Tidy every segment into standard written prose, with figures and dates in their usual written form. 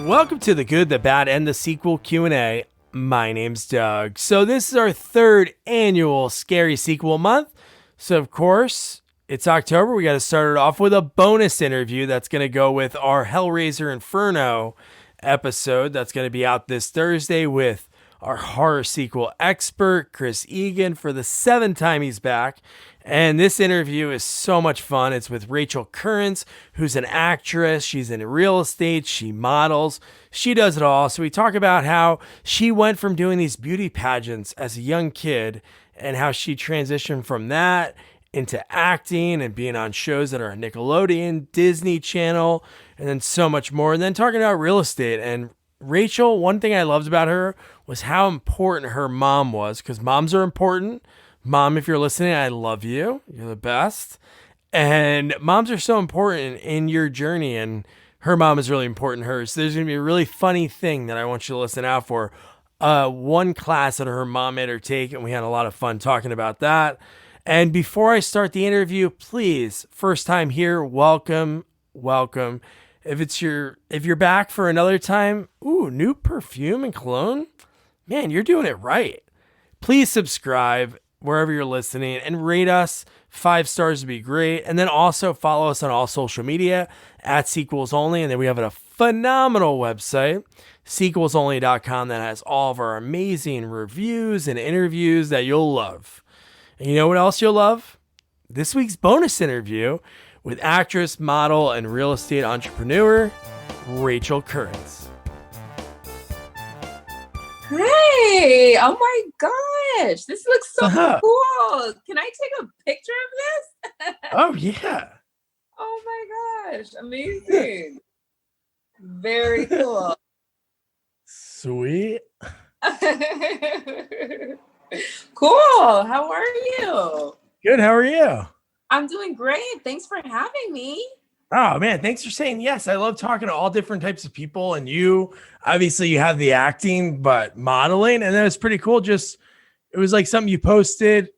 Welcome to the Good, the Bad, and the Sequel Q&A. My name's Doug. So this is our third annual Scary Sequel Month. So of course, it's October. We got to start it off with a bonus interview that's going to go with our Hellraiser Inferno episode that's going to be out this Thursday with our horror sequel expert, Chris Egan, for the seventh time he's back. And this interview is so much fun. It's with Rachel Currence, who's an actress. She's in real estate. She models. She does it all. So we talk about how she went from doing these beauty pageants as a young kid and how she transitioned from that into acting and being on shows that are on Nickelodeon, Disney Channel, and then so much more. And then talking about real estate. And Rachel, one thing I loved about her was how important her mom was, because moms are important. Mom, if you're listening, I love you. You're the best. And moms are so important in your journey, and her mom is really important to her. So there's going to be a really funny thing that I want you to listen out for. One class that her mom made her take, and we had a lot of fun talking about that. And before I start the interview, please, first time here, welcome. If you're back for another time, new perfume and cologne. Man, you're doing it right. Please subscribe wherever you're listening and rate us. 5 stars would be great. And then also follow us on all social media at Sequels Only. And then we have a phenomenal website, sequelsonly.com, that has all of our amazing reviews and interviews that you'll love. And you know what else you'll love? This week's bonus interview with actress, model, and real estate entrepreneur, Rachel Currence. Hey, oh my gosh, this looks so cool. Can I take a picture of this? Oh, yeah. Oh my gosh, amazing. Very cool. Sweet. Cool. How are you? Good. How are you? I'm doing great. Thanks for having me. Oh, man. Thanks for saying yes. I love talking to all different types of people. And you, obviously, you have the acting, but modeling. And that was pretty cool. It was like something you posted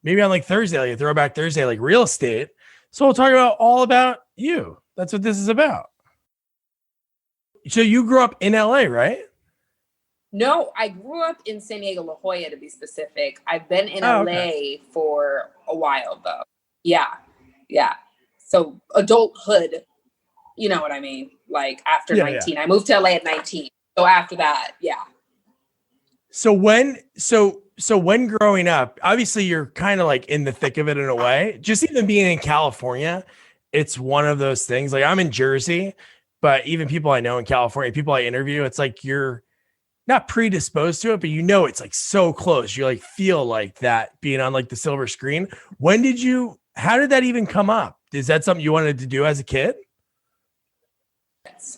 maybe on like Thursday, like a throwback Thursday, like real estate. So we'll talk about all about you. That's what this is about. So you grew up in LA, right? No, I grew up in San Diego, La Jolla, to be specific. I've been in LA for a while, though. Yeah. So adulthood, you know what I mean? Like after 19, I moved to LA at 19. So after that, yeah. So when growing up, obviously you're kind of like in the thick of it in a way. Just even being in California, it's one of those things. Like I'm in Jersey, but even people I know in California, people I interview, it's like you're not predisposed to it, but it's like so close. You like feel like that being on like the silver screen. How did that even come up? Is that something you wanted to do as a kid?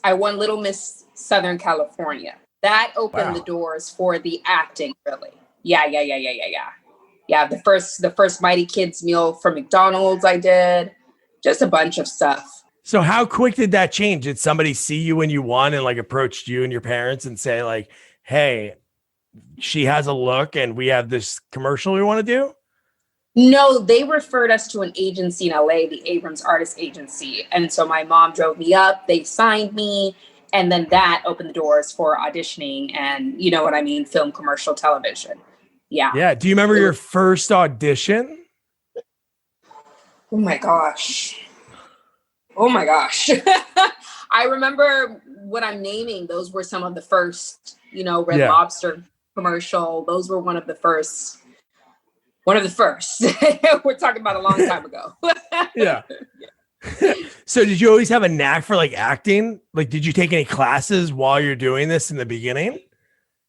I won Little Miss Southern California. That opened the doors for the acting, really. Yeah. The first Mighty Kids meal from McDonald's I did. Just a bunch of stuff. So how quick did that change? Did somebody see you when you won and like approached you and your parents and say like, hey, she has a look and we have this commercial we want to do? No, they referred us to an agency in LA, the Abrams Artist Agency. And so my mom drove me up, they signed me, and then that opened the doors for auditioning and, you know what I mean, film, commercial, television. Yeah. Yeah. Do you remember your first audition? Oh my gosh. I remember what I'm naming. Those were some of the first, Red Lobster commercial. Those were one of the first. We're talking about a long time ago. Yeah. So did you always have a knack for like acting? Like, did you take any classes while you're doing this in the beginning?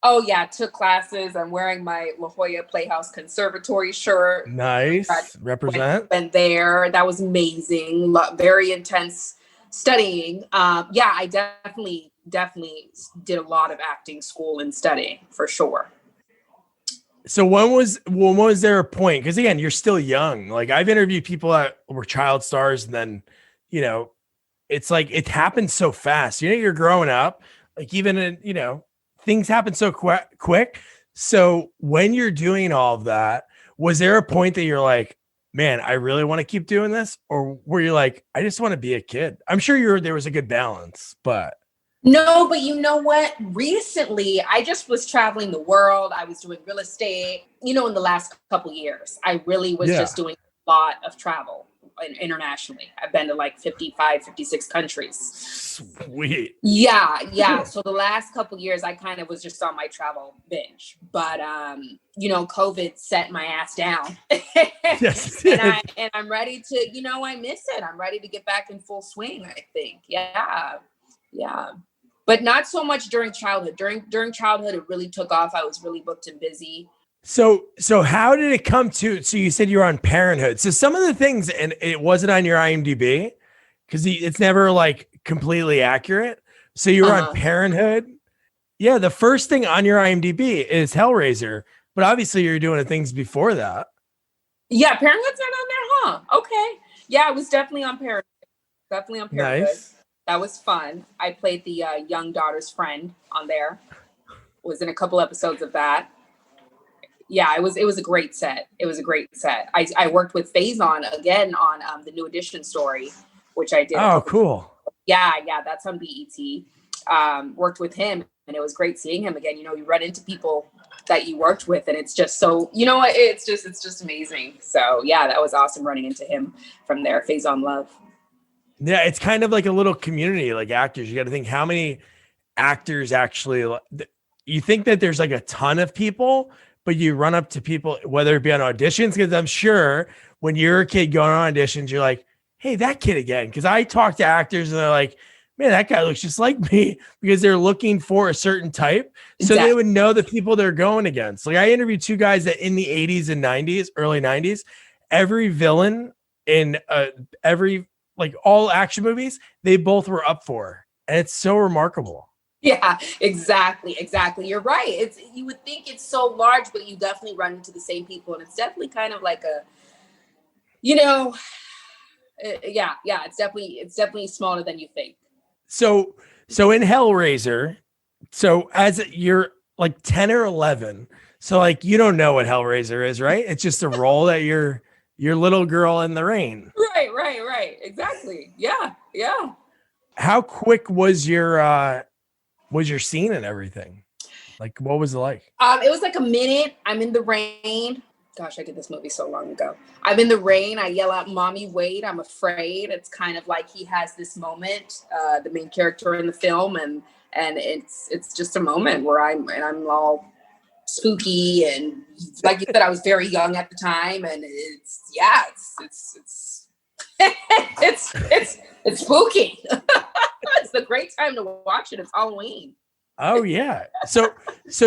Oh yeah, took classes. I'm wearing my La Jolla Playhouse Conservatory shirt. Nice. Represent. Went there. That was amazing. Very intense studying. I definitely did a lot of acting school and studying for sure. So when was there a point? Because again, you're still young. Like I've interviewed people that were child stars, and then, it's like it happens so fast. You're growing up. Like even in, things happen so quick. So when you're doing all of that, was there a point that you're like, man, I really want to keep doing this? Or were you like, I just want to be a kid? I'm sure there was a good balance, but. No, but you know what? Recently, I just was traveling the world. I was doing real estate. In the last couple years, I really was Yeah. just doing a lot of travel internationally. I've been to like 55, 56 countries. Sweet. Yeah. So the last couple years, I kind of was just on my travel binge. But COVID set my ass down. Yes. and I'm ready to, I miss it. I'm ready to get back in full swing, I think. Yeah. But not so much during childhood. During childhood, it really took off. I was really booked and busy. So how did it come to? So you said you were on Parenthood. So some of the things, and it wasn't on your IMDb because it's never like completely accurate. So you were on Parenthood. Yeah, the first thing on your IMDb is Hellraiser, but obviously you're doing things before that. Yeah, Parenthood's not on there, huh? Okay. Yeah, I was definitely on Parenthood. Definitely on Parenthood. Nice. That was fun. I played the young daughter's friend on there. Was in a couple episodes of that. Yeah, it was a great set. It was a great set. I worked with Faison again on the New Edition story, which I did. Oh, cool. Yeah, that's on BET. Worked with him, and it was great seeing him again. You run into people that you worked with, and it's just so, it's just amazing. So yeah, that was awesome running into him from there. Faison Love. Yeah, it's kind of like a little community, like actors. You got to think how many actors actually. You think that there's like a ton of people, but you run up to people, whether it be on auditions, because I'm sure when you're a kid going on auditions, you're like, hey, that kid again. Because I talk to actors and they're like, man, that guy looks just like me, because they're looking for a certain type. So They would know the people they're going against. Like I interviewed two guys that in the 80s and 90s, early 90s, every villain in every, like all action movies, they both were up for. And it's so remarkable. Yeah, exactly. You're right. You would think it's so large, but you definitely run into the same people, and it's definitely kind of like a, it's definitely smaller than you think. So in Hellraiser, so as you're like 10 or 11, so like you don't know what Hellraiser is, right? It's just a role that you're little girl in the rain. Right. Exactly. Yeah. How quick was your scene and everything? Like, what was it like? It was like a minute. I'm in the rain. Gosh, I did this movie so long ago. I'm in the rain. I yell out, "Mommy, wait, I'm afraid." It's kind of like he has this moment, the main character in the film, and it's just a moment where I'm all spooky, and like you said, I was very young at the time, and it's spooky. It's a great time to watch it. It's Halloween. Oh yeah. So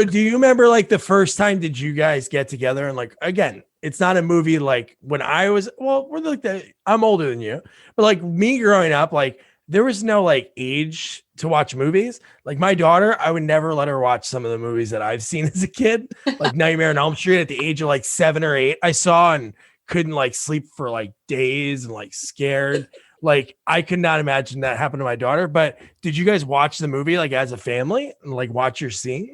do you remember like the first time did you guys get together and like, again, it's not a movie like when I was, well, we're like I'm older than you, but like me growing up, like there was no like age to watch movies. Like my daughter, I would never let her watch some of the movies that I've seen as a kid, like Nightmare on Elm Street at the age of like 7 or 8. I saw and couldn't like sleep for like days and like scared. Like I could not imagine that happened to my daughter. But did you guys watch the movie like as a family and like watch your scene?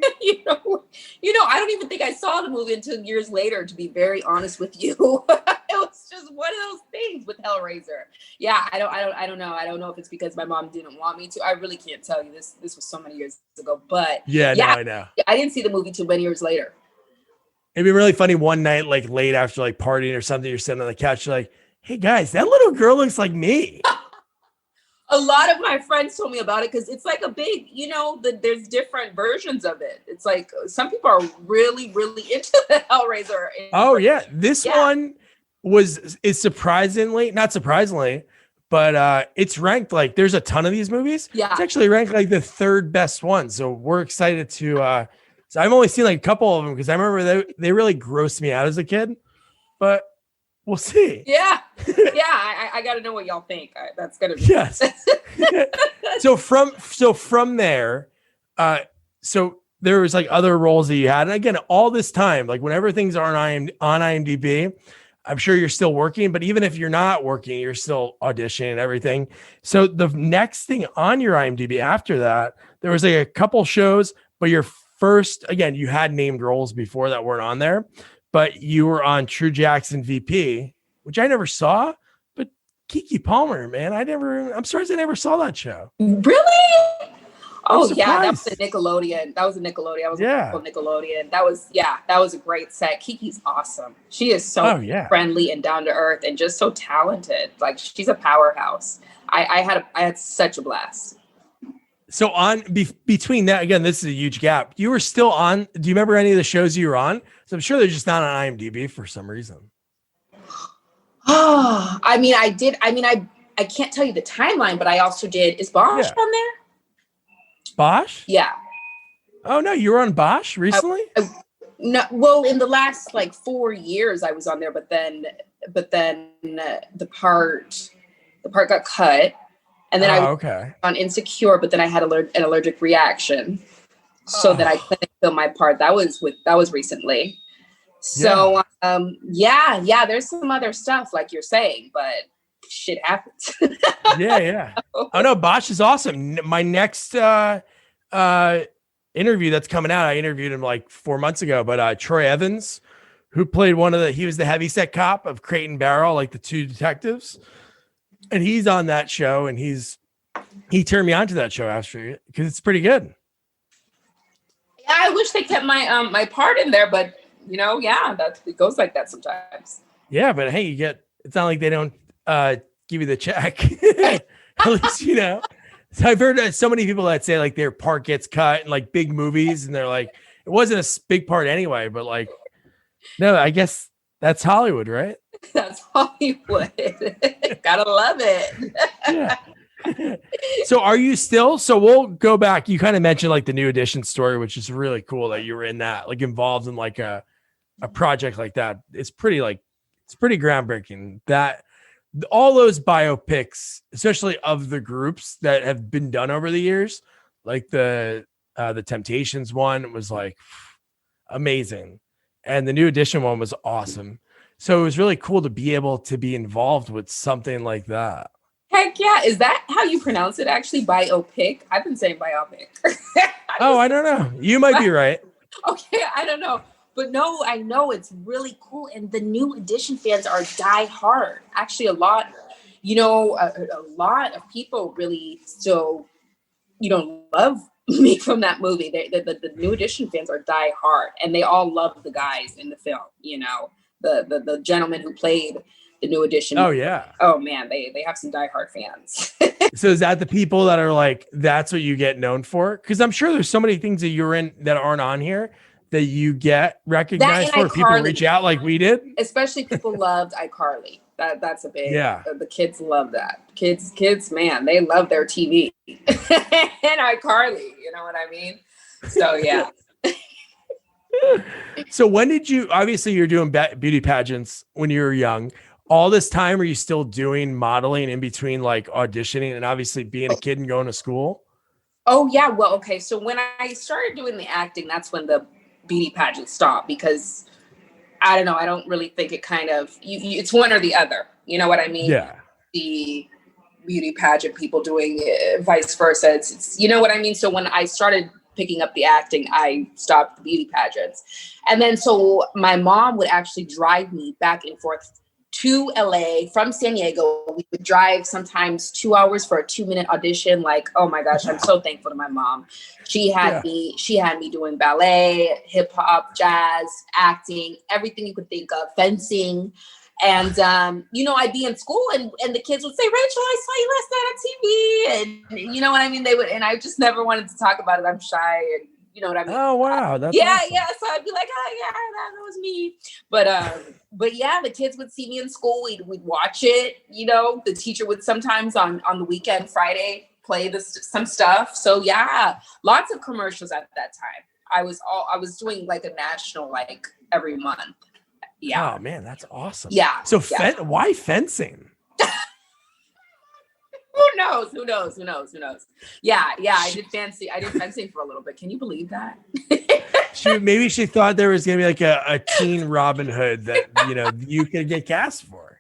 I don't even think I saw the movie until years later, to be very honest with you. It was just one of those things with Hellraiser. Yeah, I don't know. I don't know if it's because my mom didn't want me to. I really can't tell you. This was so many years ago. But yeah, no, I know. I didn't see the movie too many years later. It'd be really funny one night, like late after like partying or something, you're sitting on the couch, you're like, hey guys, that little girl looks like me. A lot of my friends told me about it because it's like a big, there's different versions of it. It's like some people are really, really into the Hellraiser. Oh yeah, this one is not surprisingly, but it's ranked like there's a ton of these movies. Yeah, it's actually ranked like the 3rd best one. So we're excited to. So I've only seen like a couple of them because I remember they really grossed me out as a kid, but. We'll see. Yeah. I got to know what y'all think. That's gonna be yes. So from there, so there was like other roles that you had, and again, all this time, like whenever things are on IMDb, I'm sure you're still working. But even if you're not working, you're still auditioning and everything. So the next thing on your IMDb after that, there was like a couple shows, but your first, again, you had named roles before that weren't on there. But you were on True Jackson VP, which I never saw. But Keke Palmer, man, I'm surprised I never saw that show. Really? Oh yeah, that was a Nickelodeon. That was a Nickelodeon. I was on Nickelodeon. That was a great set. Kiki's awesome. She is so friendly and down to earth and just so talented. Like she's a powerhouse. I had such a blast. So between that, again, this is a huge gap. You were still on. Do you remember any of the shows you were on? So I'm sure they're just not on IMDb for some reason. Oh, I mean, I did. I mean, I can't tell you the timeline, but I also did. Is Bosch on there? Bosch? Yeah. Oh no, you were on Bosch recently? No, well, in the last like 4 years I was on there, but then the part got cut, and then I was on Insecure, but then I had an allergic reaction, so that I couldn't film my part. That was recently. So there's some other stuff like you're saying, but shit happens. Yeah. Oh no, Bosch is awesome. My next interview that's coming out, I interviewed him like 4 months ago, but Troy Evans, who played he was the heavyset cop of Crate and Barrel, like the two detectives, and he's on that show, and he turned me on to that show after, because it's pretty good. Yeah, I wish they kept my my part in there, but it goes like that sometimes. Yeah, but hey, it's not like they don't give you the check. At least, So I've heard so many people that say like their part gets cut in like big movies, and they're like, it wasn't a big part anyway, but like, no, I guess that's Hollywood, right? That's Hollywood. Gotta love it. Yeah. So are you still, so we'll go back. You kind of mentioned like the New Edition story, which is really cool that you were in that, like involved in like a project like that. It's pretty groundbreaking that all those biopics, especially of the groups that have been done over the years, like the Temptations one was like amazing. And the New Edition one was awesome. So it was really cool to be able to be involved with something like that. Heck yeah. Is that how you pronounce it? Actually, biopic? I've been saying biopic. I don't know. You might be right. Okay, I don't know. But no, I know it's really cool. And the New Edition fans are die hard. Actually, a lot of people really still, love me from that movie. The New Edition fans are die hard. And they all love the guys in the film, the gentleman who played the New Edition. Oh yeah. Oh man, they have some diehard fans. So is that the people that are like, that's what you get known for? Because I'm sure there's so many things that you're in that aren't on here that you get recognized for. People reach out like we did. Especially people loved iCarly. That's a big, the kids love that. Kids, man, they love their TV and iCarly. You know what I mean? So yeah. So when did obviously you're doing beauty pageants when you were young. All this time, are you still doing modeling in between like auditioning and obviously being a kid and going to school? Oh yeah. Well, okay. So when I started doing the acting, that's when the beauty pageant stopped, because I don't know. I don't really think it kind of, it's one or the other. You know what I mean? Yeah. The beauty pageant people doing vice versa. It's you know what I mean? So when I started picking up the acting, I stopped the beauty pageants. And then so my mom would actually drive me back and forth to LA from San Diego. We would drive sometimes 2 hours for a 2-minute audition. Like, oh my gosh, I'm so thankful to my mom. She had me doing ballet, hip hop, jazz, acting, everything you could think of, fencing. And, I'd be in school and the kids would say, Rachel, I saw you last night on TV. And you know what I mean? They would, and I just never wanted to talk about it. I'm shy, and you know what I mean? Oh, wow. That's awesome. Awesome. Yeah. So I'd be like, oh yeah, that was me. But yeah, the kids would see me in school. We'd watch it. The teacher would sometimes on the weekend, Friday, play some stuff. So yeah, lots of commercials at that time. I was doing like a national, like every month. Yeah. Oh man, that's awesome. Yeah. So why fencing? Who knows? Yeah. I did fencing for a little bit. Can you believe that? Maybe she thought there was gonna be like a teen Robin Hood that you could get cast for.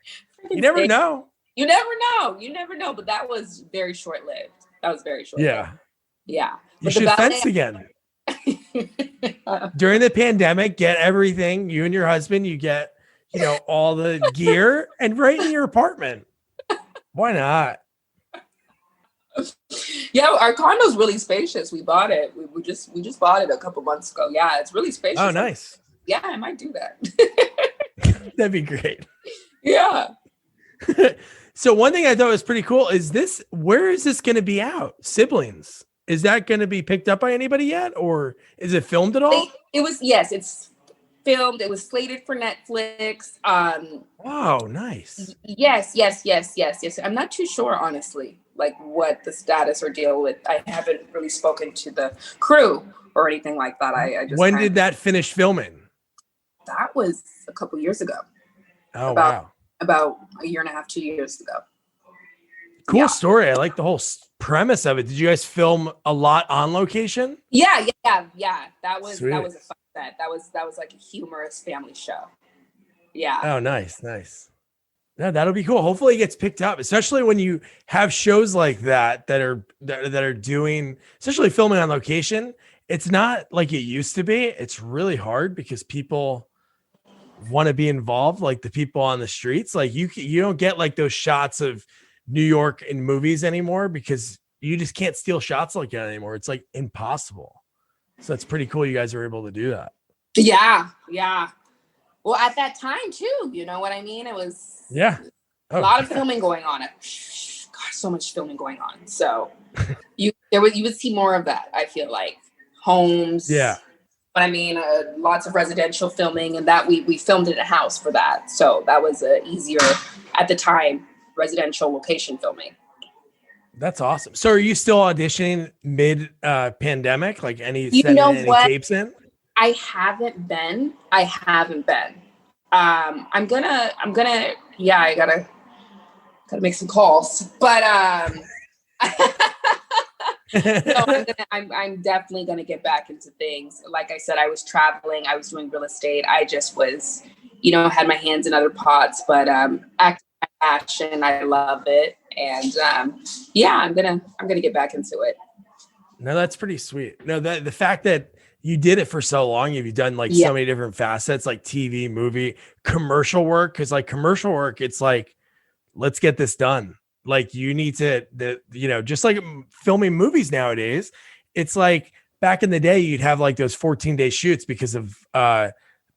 You never know. You never know. But that was very short lived. Yeah. Yeah. You should fence again. During the pandemic, get everything. You and your husband, you get, all the gear and right in your apartment. Why not? Yeah, our condo's really spacious. We bought it. We just bought it a couple months ago. Yeah, it's really spacious. Oh, nice. Yeah, I might do that. That'd be great. Yeah. So one thing I thought was pretty cool is this, where is this going to be out? Siblings. Is that going to be picked up by anybody yet? Or is it filmed at all? Yes, it's filmed. It was slated for Netflix. Oh, nice. Yes. I'm not too sure, honestly, like what the status or deal with. I haven't really spoken to the crew or anything like that. I just When did that finish filming? That was a couple years ago. Oh, wow. About a year and a half, 2 years ago. Cool story. I like the whole premise of it. Did you guys film a lot on location? Yeah. That was Sweet. a fun set. That was like a humorous family show. Yeah. Oh, nice. Yeah, that'll be cool. Hopefully it gets picked up, especially when you have shows like that are doing, especially filming on location. It's not like it used to be. It's really hard because people want to be involved, like the people on the streets. Like you don't get like those shots of New York in movies anymore because you just can't steal shots like that anymore. It's like impossible. So it's pretty cool you guys are able to do that. Yeah. Well, at that time too, you know what I mean? It was a lot of filming going on. Gosh, so much filming going on. So you would see more of that. I feel like homes. Yeah. But I mean, lots of residential filming, and that we filmed in a house for that. So that was easier at the time, residential location filming. That's awesome. So are you still auditioning mid pandemic? Like any tapes in? I haven't been. I'm gonna I gotta make some calls. But no, I'm definitely gonna get back into things. Like I said, I was traveling, I was doing real estate. I just was, had my hands in other pots, but acting my passion, I love it. And I'm gonna get back into it. No, that's pretty sweet. No, the fact that you did it for so long, you've done like so many different facets, like TV, movie, commercial work. Cause like commercial work, it's like, let's get this done. Like you need to, just like filming movies nowadays, it's like back in the day, you'd have like those 14-day shoots because of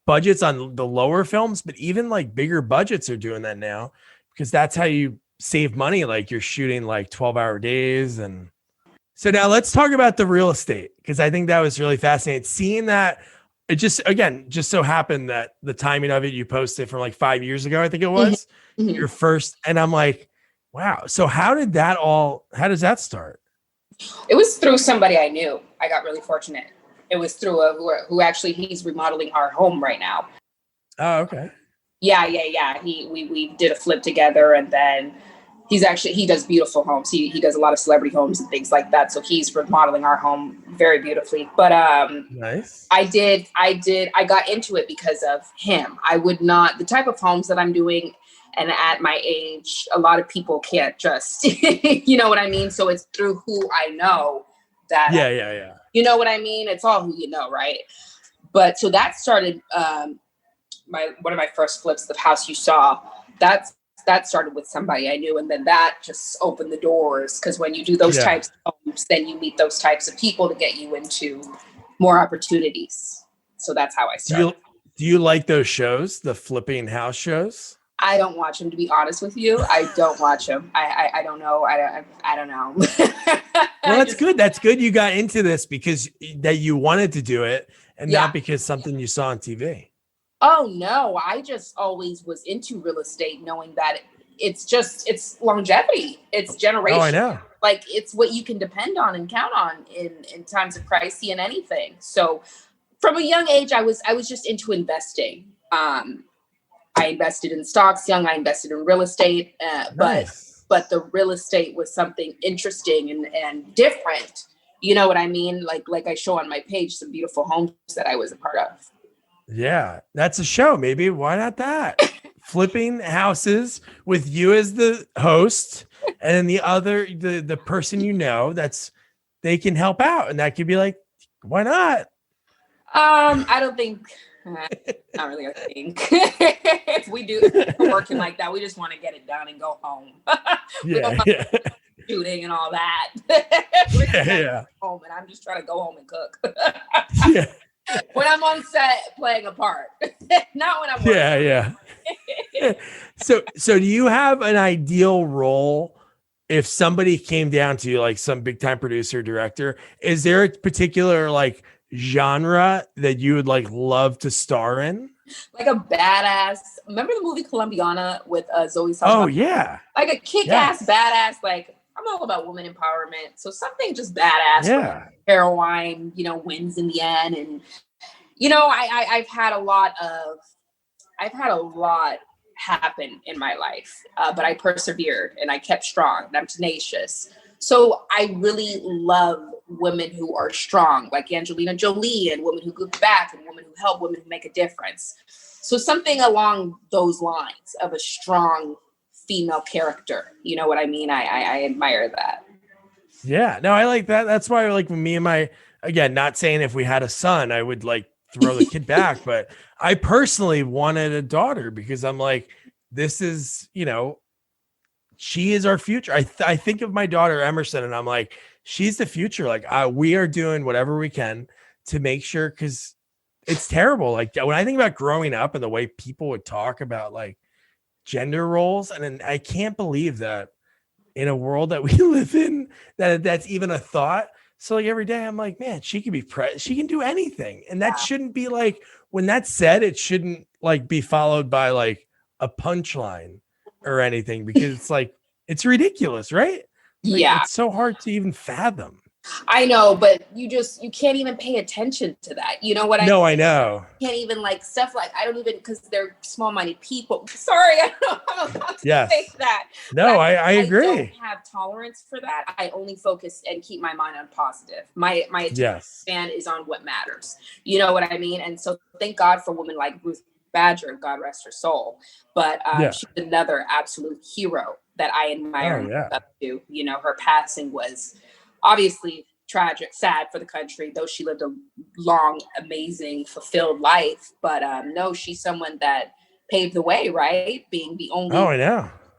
budgets on the lower films, but even like bigger budgets are doing that now because that's how you save money. Like you're shooting like 12-hour days. And so now let's talk about the real estate because I think that was really fascinating. Seeing that it just so happened that the timing of it, you posted from like 5 years ago, I think it was your first. And I'm like, wow. So how does that start? It was through somebody I knew. I got really fortunate. It was through who actually he's remodeling our home right now. Oh, okay. Yeah. We did a flip together, and then he does beautiful homes. He does a lot of celebrity homes and things like that. So he's remodeling our home very beautifully. But nice. I got into it because of him. I would not, the type of homes that I'm doing, and at my age, a lot of people can't just, you know what I mean? So it's through who I know that, yeah. You know what I mean? It's all who you know, right? But so that started one of my first flips, the house you saw, that started with somebody I knew. And then that just opened the doors. Because when you do those types of homes, then you meet those types of people to get you into more opportunities. So that's how I started. Do you like those shows, the flipping house shows? I don't watch them, to be honest with you. I don't watch them. I don't know. I don't know. Well, that's good. That's good. You got into this because that you wanted to do it and not because something you saw on TV. Oh no. I just always was into real estate, knowing that it's longevity. It's generation. Oh, I know. Like it's what you can depend on and count on in times of crisis and anything. So from a young age, I was just into investing. I invested in stocks young. I invested in real estate, nice. but the real estate was something interesting and different. You know what I mean? Like I show on my page some beautiful homes that I was a part of. Yeah, that's a show. Maybe why not that? Flipping houses with you as the host, and then the person they can help out, and that could be like, why not? I don't think. Not really a thing. If we're working like that, we just want to get it done and go home. shooting and all that. Yeah. Home, and I'm just trying to go home and cook. Yeah. When I'm on set playing a part, not when I'm working. Yeah. So do you have an ideal role if somebody came down to you, like some big time producer, director? Is there a particular like genre that you would like love to star in? Like a badass. Remember the movie Colombiana with Zoe Saldana? Oh yeah. Like a kick-ass badass. Like, I'm all about woman empowerment. So something just badass. Yeah. Caroline, wins in the end. And I've had a lot happen in my life, but I persevered and I kept strong and I'm tenacious. So I really love women who are strong, like Angelina Jolie, and women who give back, and women who help, women who make a difference. So something along those lines of a strong female character. You know what I mean? I admire that. Yeah, no, I like that. That's why, like, me and my, again, not saying if we had a son, I would like throw the kid back, but I personally wanted a daughter because I'm like, this is, she is our future. I think of my daughter Emerson, and I'm like, she's the future. Like, we are doing whatever we can to make sure, because it's terrible. Like, when I think about growing up and the way people would talk about like gender roles, and then I can't believe that in a world that we live in that's even a thought. So like every day I'm like, man, she can be she can do anything. And that shouldn't be like, when that's said, it shouldn't like be followed by like a punchline or anything, because it's like, it's ridiculous, right? Like, Yeah. it's so hard to even fathom. I know, but you can't even pay attention to that. You know what I mean? No, I know. You can't even like stuff like, I don't even, because they're small-minded people. Sorry, I don't know I'm about to say that. No, I agree. I don't have tolerance for that. I only focus and keep my mind on positive. My attention span is on what matters. You know what I mean? And so thank God for women like Ruth Badger, God rest her soul. But she's another absolute hero that I admire and look up to. Her passing was obviously tragic, sad for the country, though she lived a long, amazing, fulfilled life. But no, she's someone that paved the way, right? Being the only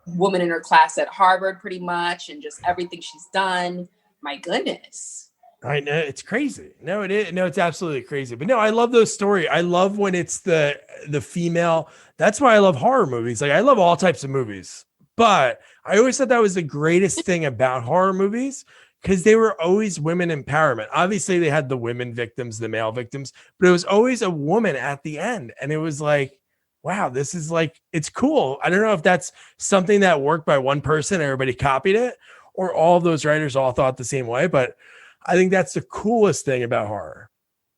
woman in her class at Harvard, pretty much, and just everything she's done. My goodness. I know, it's crazy. No, it is. No, it's absolutely crazy. But no, I love those stories. I love when it's the female. That's why I love horror movies. Like, I love all types of movies, but I always thought that was the greatest thing about horror movies, because they were always women empowerment. Obviously, they had the women victims, the male victims, but it was always a woman at the end. And it was like, wow, this is like, it's cool. I don't know if that's something that worked by one person, everybody copied it, or all those writers all thought the same way. But I think that's the coolest thing about horror.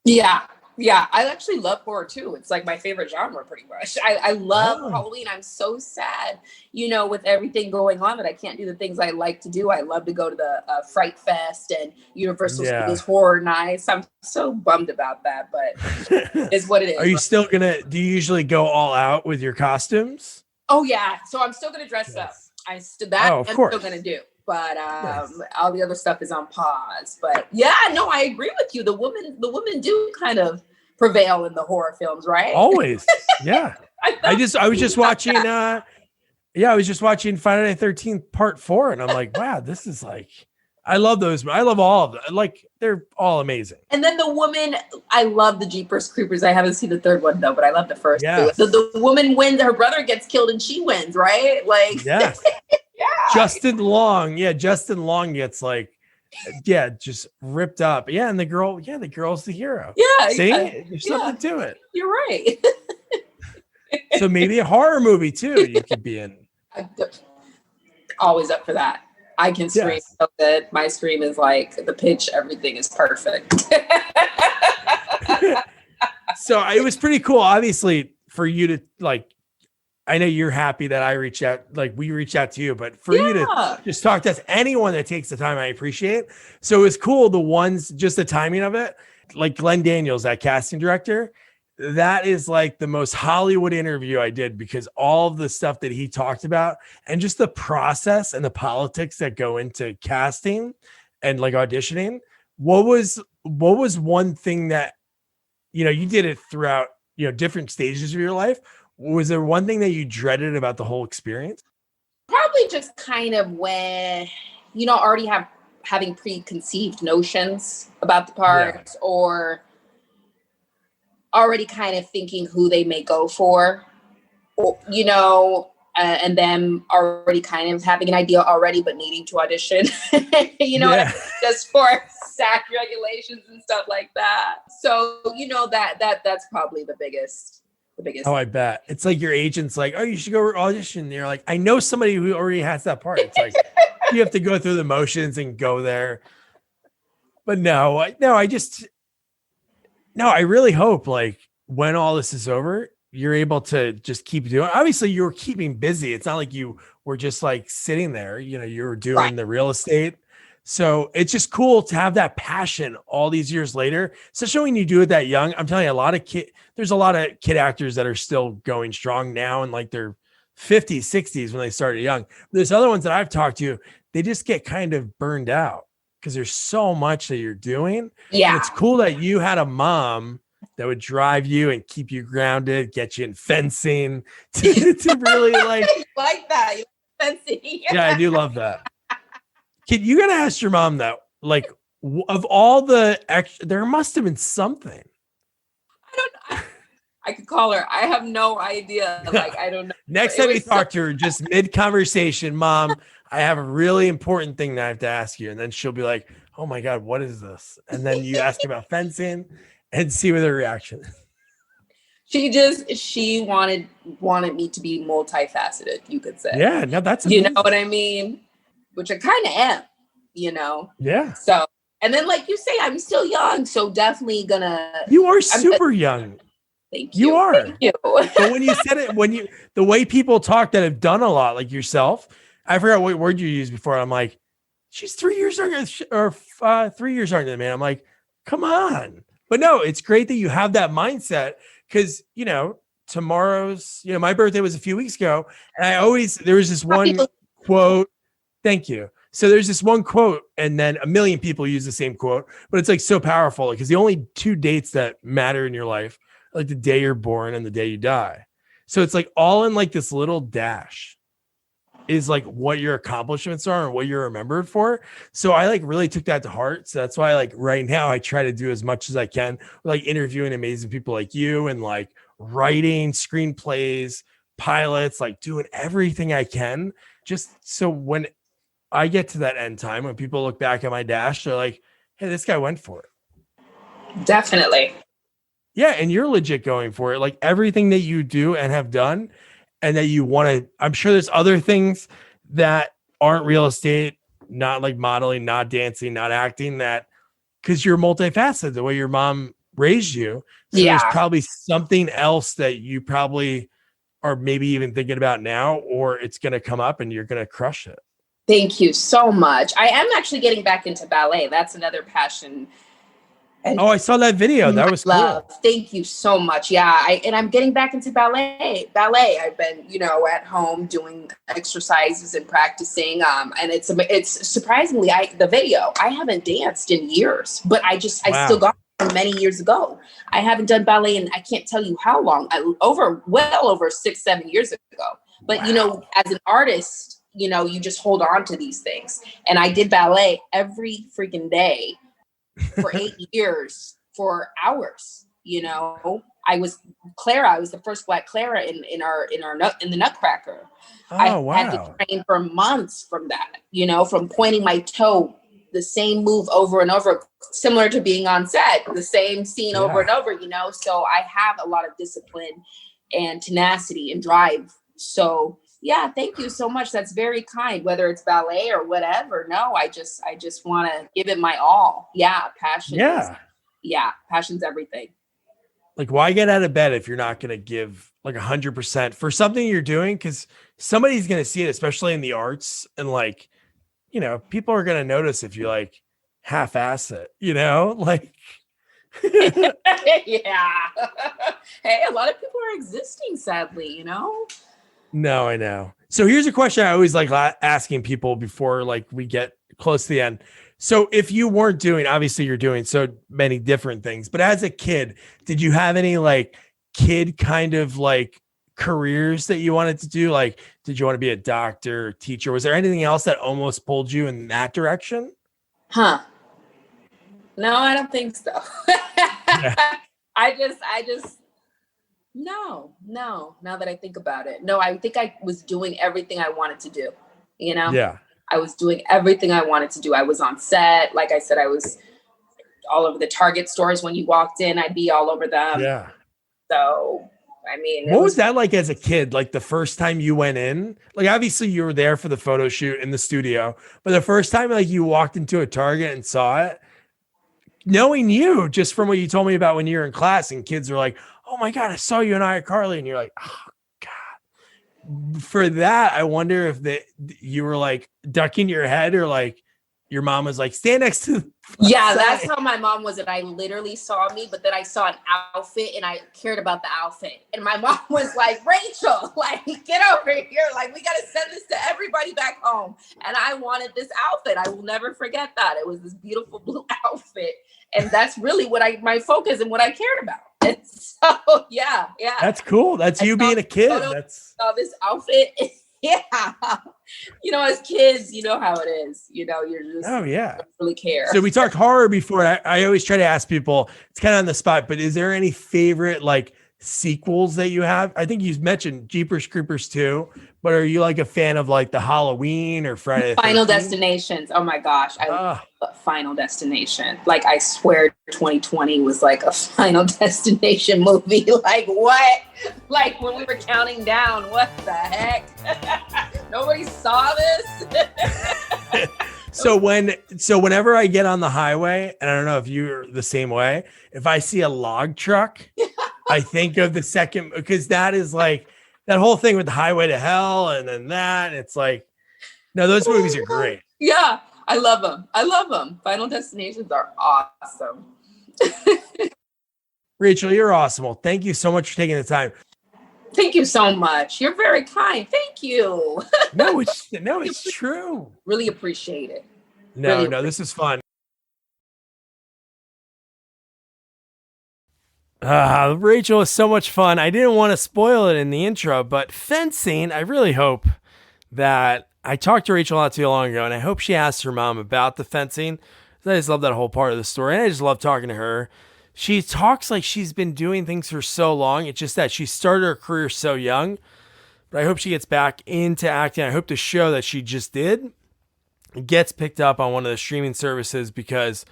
Yeah. I actually love horror too. It's like my favorite genre, pretty much. I love Halloween. I'm so sad, with everything going on, that I can't do the things I like to do. I love to go to the Fright Fest and Universal Studios Horror Nights. I'm so bummed about that, but it's what it is. Are you still do you usually go all out with your costumes? Oh yeah. So I'm still going to dress up. I'm still going to do. But all the other stuff is on pause. But yeah, no, I agree with you. The women do kind of prevail in the horror films, right? Always. Yeah. I was just watching I was just watching Friday the 13th Part 4, and I'm like, wow, this is like, I love those. I love all of them. Like, they're all amazing. And then the woman, I love the Jeepers Creepers. I haven't seen the third one though, but I love the first two. The woman wins, her brother gets killed and she wins, right? Like, yes. Justin Long gets like, just ripped up. Yeah, and the girl's the hero. Yeah, see, there's something to it. You're right. So maybe a horror movie too you could be in. Always up for that. I can scream so good. My scream is like the pitch. Everything is perfect. So it was pretty cool, obviously, for you to like. I know you're happy that I reached out, like we reached out to you, but for you to just talk to us, anyone that takes the time, I appreciate. So it was cool. Just the timing of it, like Glenn Daniels, that casting director, that is like the most Hollywood interview I did, because all of the stuff that he talked about and just the process and the politics that go into casting and like auditioning. What was one thing that, you did it throughout, different stages of your life. Was there one thing that you dreaded about the whole experience? Probably just kind of when, already having preconceived notions about the parts, or already kind of thinking who they may go for, or, and them already kind of having an idea already, but needing to audition, what I mean? Just for SAC regulations and stuff like that. So, that's probably the biggest. Oh, I bet. It's like your agent's like, oh, you should go audition. And you're like, I know somebody who already has that part. It's like, you have to go through the motions and go there. But I really hope like when all this is over, you're able to just keep doing. Obviously, you were keeping busy. It's not like you were just like sitting there. You were doing the real estate. So it's just cool to have that passion all these years later, especially when you do it that young. I'm telling you, there's a lot of kid actors that are still going strong now in like their 50s, 60s when they started young. There's other ones that I've talked to, they just get kind of burned out because there's so much that you're doing. Yeah. And it's cool that you had a mom that would drive you and keep you grounded, get you in fencing to really like that. You like fencing. Yeah, I do love that. Kid, you gotta ask your mom that. Like, of all the there must have been something. I don't know. I could call her. I have no idea. Like, I don't know. Next time you talk to her, just mid conversation, Mom, I have a really important thing that I have to ask you, and then she'll be like, "Oh my God, what is this?" And then you ask her about fencing, and see what her reaction is. She wanted me to be multifaceted, you could say. Yeah, no, that's amazing. You know what I mean? Which I kind of am, Yeah. So, and then like you say, I'm still young, so definitely gonna. You are super young. Thank you. You are. Thank you. But when you said it, the way people talk that have done a lot, like yourself, I forgot what word you used before. I'm like, she's 3 years younger, or 3 years younger than me. I'm like, come on. But no, it's great that you have that mindset because, tomorrow's, my birthday was a few weeks ago. And there was this one quote. Thank you. So there's this one quote, and then a million people use the same quote, but it's like so powerful because the only two dates that matter in your life are like the day you're born and the day you die. So it's like all in like this little dash is like what your accomplishments are and what you're remembered for. So I like really took that to heart. So that's why like right now I try to do as much as I can, like interviewing amazing people like you and like writing screenplays, pilots, like doing everything I can just so when I get to that end time, when people look back at my dash, they're like, hey, this guy went for it. Definitely. Yeah. And you're legit going for it. Like everything that you do and have done and that you want to, I'm sure there's other things that aren't real estate, not like modeling, not dancing, not acting, that because you're multifaceted the way your mom raised you. So there's probably something else that you probably are maybe even thinking about now, or it's going to come up and you're going to crush it. Thank you so much. I am actually getting back into ballet. That's another passion. And I saw that video. That was cool. Thank you so much. Yeah, I'm getting back into ballet. I've been, at home doing exercises and practicing. And it's surprisingly, the video. I haven't danced in years, but I still got it many years ago. I haven't done ballet in I can't tell you how long. Well over 6-7 years ago. But as an artist, you just hold on to these things. And I did ballet every freaking day for 8 years for hours. I was Clara. I was the first Black Clara in the Nutcracker. Oh, I had to train for months from that, from pointing my toe, the same move over and over, similar to being on set, the same scene over and over, so I have a lot of discipline and tenacity and drive. So yeah, thank you so much. That's very kind, whether it's ballet or whatever. No, I just want to give it my all. Yeah. Passion. Passion's everything. Like, why get out of bed if you're not going to give like 100% for something you're doing? Cause somebody's going to see it, especially in the arts. And like, people are going to notice if you like half-ass it, like. Yeah. Hey, a lot of people are existing, sadly, No, I know. So here's a question I always like asking people before like we get close to the end. So if you weren't doing, obviously you're doing so many different things, but as a kid, did you have any like kid kind of like careers that you wanted to do? Like, did you want to be a doctor, teacher? Was there anything else that almost pulled you in that direction? Huh. No, I don't think so. Yeah. I just, no. Now that I think about it, no, I think I was doing everything I wanted to do, Yeah. I was doing everything I wanted to do. I was on set. Like I said, I was all over the Target stores. When you walked in, I'd be all over them. Yeah. So, I mean, What was that like as a kid? Like the first time you went in, like obviously you were there for the photo shoot in the studio, but the first time like you walked into a Target and saw it, knowing you just from what you told me about when you were in class and kids were like, oh my God, I saw you in iCarly. And you're like, oh God. For that, I wonder if you were like ducking your head or like your mom was like, stand next to. Yeah, that's how my mom was. And I literally saw me, but then I saw an outfit and I cared about the outfit. And my mom was like, Rachel, like, get over here. Like, we got to send this to everybody back home. And I wanted this outfit. I will never forget that. It was this beautiful blue outfit. And that's really what my focus and what I cared about. And so, yeah. That's cool. That's you being a kid. That's this outfit. Yeah. As kids, you know how it is. You're just, oh yeah, don't really care. So we talked horror before. I always try to ask people, it's kind of on the spot, but is there any favorite like sequels that you have? I think you mentioned Jeepers Creepers 2, but are you like a fan of like the Halloween or Friday the 13th? Final Destinations? Oh my gosh, I love Final Destination. Like, I swear 2020 was like a Final Destination movie. Like, what? Like, when we were counting down, what the heck? Nobody saw this. So whenever I get on the highway, and I don't know if you're the same way, if I see a log truck, I think of the second, because that is like that whole thing with the Highway to Hell, and then that it's like, no, those movies are great. Yeah, I love them. Final Destinations are awesome. Rachel, you're awesome. Well, thank you so much for taking the time. Thank you so much. You're very kind. Thank you. No, it's true. Really appreciate it. No, this is fun. Rachel is so much fun. I didn't want to spoil it in the intro, but fencing, I really hope that I talked to Rachel not too long ago, and I hope she asked her mom about the fencing. I just love that whole part of the story, and I just love talking to her. She talks like she's been doing things for so long. It's just that she started her career so young, but I hope she gets back into acting. I hope the show that she just did gets picked up on one of the streaming services because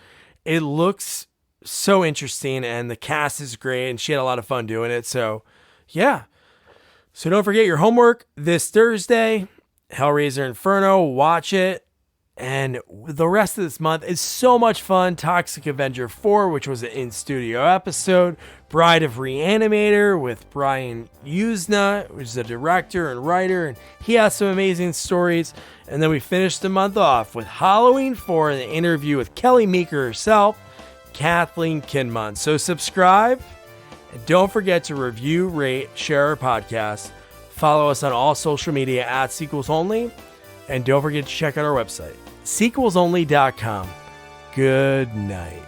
it looks so interesting and the cast is great and she had a lot of fun doing it. So yeah. So don't forget your homework this Thursday, Hellraiser Inferno, watch it. And the rest of this month is so much fun. Toxic Avenger 4, which was an in-studio episode. Bride of Reanimator with Brian Usna, which is a director and writer, and he has some amazing stories. And then we finished the month off with Halloween 4 and an interview with Kelly Meeker herself, Kathleen Kinmon. So subscribe, and don't forget to review, rate, share our podcast. Follow us on all social media at Sequels Only, and don't forget to check out our website, sequelsonly.com. Good night.